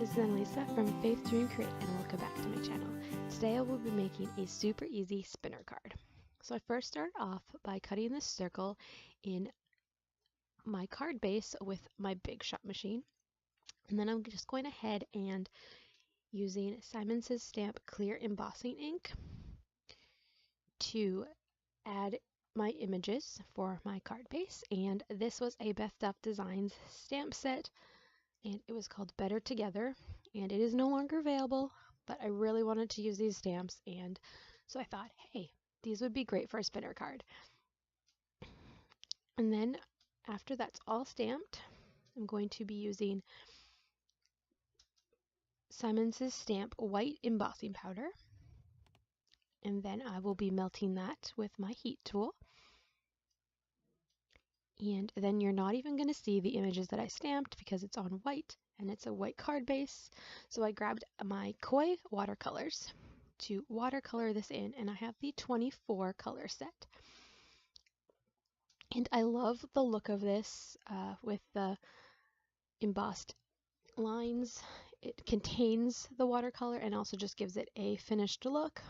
this is Annalisa from Faith Dream Create and welcome back to my channel. Today I will be making a super easy spinner card. So I first start off by cutting this circle in my card base with my Big Shot machine. And then I'm just going ahead and using Simon Says Stamp clear embossing ink to add my images for my card base. And this was a Beth Duff Designs stamp set, and it was called Better Together, and it is no longer available, but I really wanted to use these stamps, and so I thought, hey, these would be great for a spinner card. And then after that's all stamped, I'm going to be using Simon Says Stamp white embossing powder, and then I will be melting that with my heat tool. And then you're not even going to see the images that I stamped because it's on white and it's a white card base. So I grabbed my Koi watercolors to watercolor this in, and I have the 24 color set. And I love the look of this with the embossed lines. It contains the watercolor and also just gives it a finished look.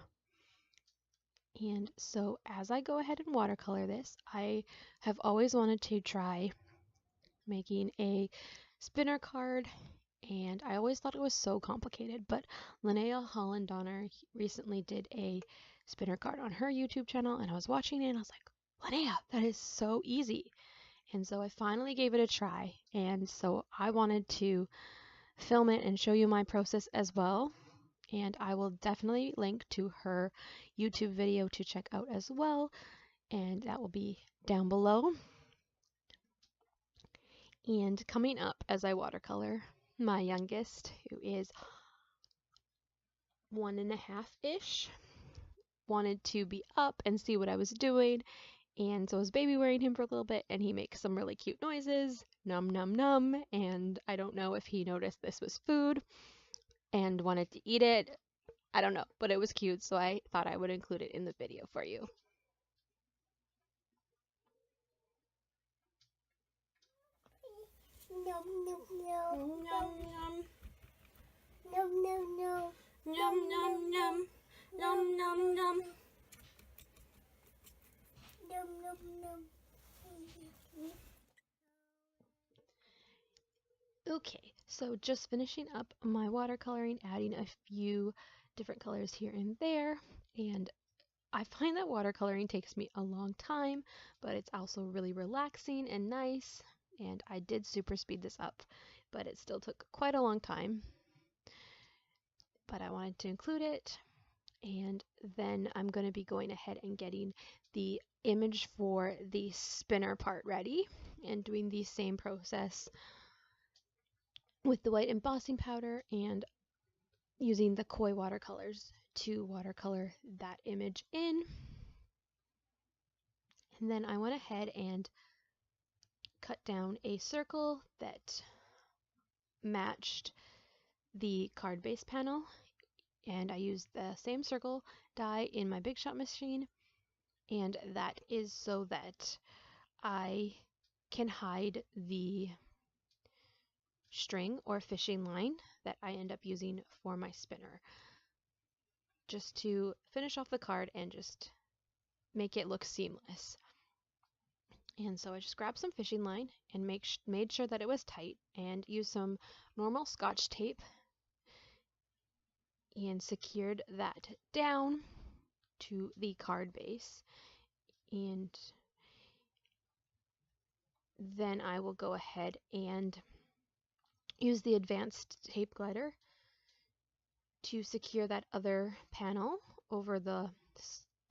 And so as I go ahead and watercolor this, I have always wanted to try making a spinner card, and I always thought it was so complicated, but Lynnea Donner recently did a spinner card on her YouTube channel, and I was watching it and I was like, Lynnea, that is so easy. And so I finally gave it a try, and so I wanted to film it and show you my process as well. And I will definitely link to her YouTube video to check out as well, and that will be down below. And coming up as I watercolor, my youngest, who is 1.5-ish, wanted to be up and see what I was doing, and so I was baby wearing him for a little bit, and he makes some really cute noises, num num num, and I don't know if he noticed this was food and wanted to eat it. I don't know, but it was cute, so I thought I would include it in the video for you. Nom nom nom nom nom nom nom nom nom nom nom nom nom nom nom nom. Okay, so just finishing up my watercoloring, adding a few different colors here and there, and I find that watercoloring takes me a long time, but it's also really relaxing and nice, and I did super speed this up, but it still took quite a long time, but I wanted to include it. And then I'm going to be going ahead and getting the image for the spinner part ready and doing the same process with the white embossing powder and using the Koi watercolors to watercolor that image in. And then I went ahead and cut down a circle that matched the card base panel, and I used the same circle die in my Big Shot machine, and that is so that I can hide the string or fishing line that I end up using for my spinner, just to finish off the card and just make it look seamless. And so I just grabbed some fishing line and made sure that it was tight, and used some normal Scotch tape and secured that down to the card base. And then I will go ahead and use the advanced tape glider to secure that other panel over the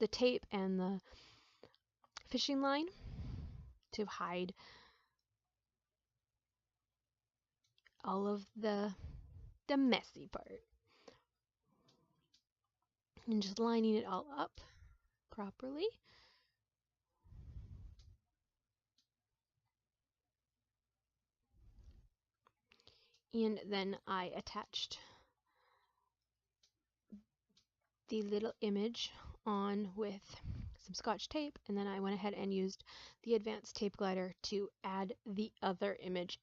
tape and the fishing line to hide all of the messy part. And just lining it all up properly. And then I attached the little image on with some Scotch tape, and then I went ahead and used the advanced tape glider to add the other image.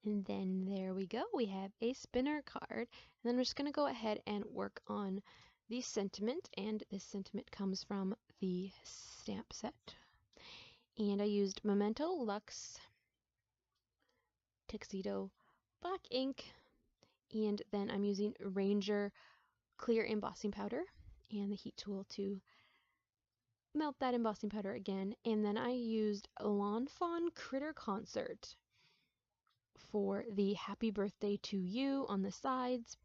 And then there we go. We have a spinner card. And then we're just going to go ahead and work on the sentiment. And this sentiment comes from the stamp set. And I used Memento Luxe Tuxedo black ink. And then I'm using Ranger clear embossing powder and the heat tool to melt that embossing powder again. And then I used Lawn Fawn Critter Concert for the happy birthday to you on the sides.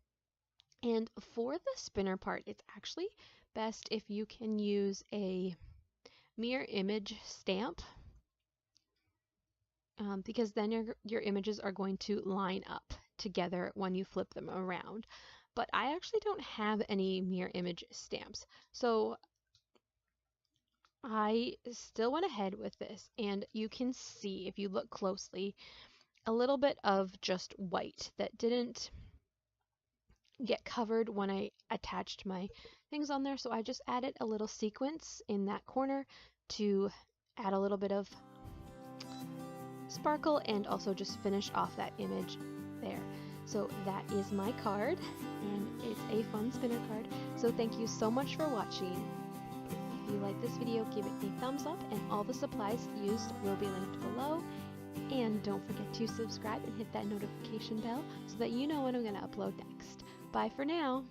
And for the spinner part, it's actually best if you can use a mirror image stamp, because then your images are going to line up together when you flip them around. But I actually don't have any mirror image stamps, so I still went ahead with this, and you can see, if you look closely, a little bit of just white that didn't get covered when I attached my things on there, so I just added a little sequence in that corner to add a little bit of sparkle and also just finish off that image there. So that is my card, and it's a fun spinner card. So thank you so much for watching. If you like this video, give it a thumbs up, and all the supplies used will be linked below. And don't forget to subscribe and hit that notification bell so that you know when I'm going to upload next. Bye for now!